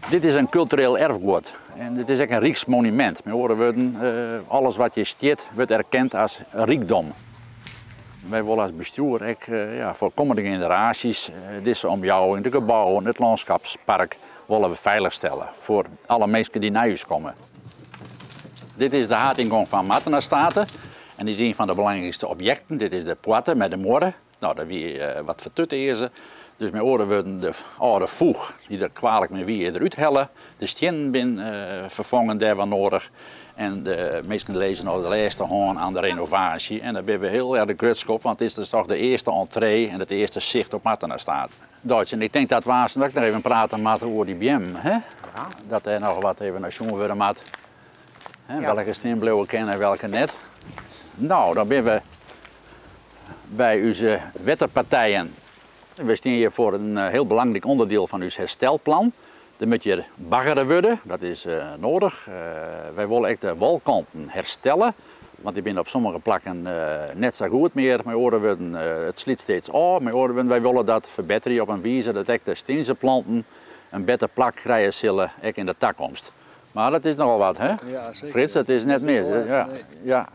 Dit is een cultureel erfgoed en dit is ook een rijksmonument. Met andere woorden, alles wat je stiet wordt erkend als rijkdom. Wij willen als bestuur ook, voor komende generaties deze ombouwing, de gebouwen, het landschapspark willen we veiligstellen voor alle mensen die naar ons komen. Dit is de haardingang van Mattenastaten en die is een van de belangrijkste objecten. Dit is de poorten met de moorden. Nou, dat wie wat vertutten is. Dus met oren worden de oude voeg, die er kwalijk mee wie eruit hellen. De stenen bin vervangen daar wel nodig. En de mensen lezen nou de laatste hand aan de renovatie. En daar ben we heel erg de grutsk op, want het is dus toch de eerste entree en het eerste zicht op Mattenastaat. Duits, en ik denk dat dat ik nog even praten met over die BM. Hè? Ja. Dat er nog wat even naar schoen worden met. Ja. Welke steenbleeuwen kennen en welke net. Nou, dan ben we bij onze wettenpartijen. We staan hier voor een heel belangrijk onderdeel van uw herstelplan. Dan moet je baggeren worden, dat is nodig. Wij willen echt de walkanten herstellen, want die zijn op sommige plekken net zo goed meer. Het sliet steeds af. Wij willen dat verbeteren op een wijze dat echt de steense planten een betere plak krijgen zullen in de toekomst. Maar dat is nogal wat, hè? Ja, zeker. Frits, dat is net meer. Ja. Ja.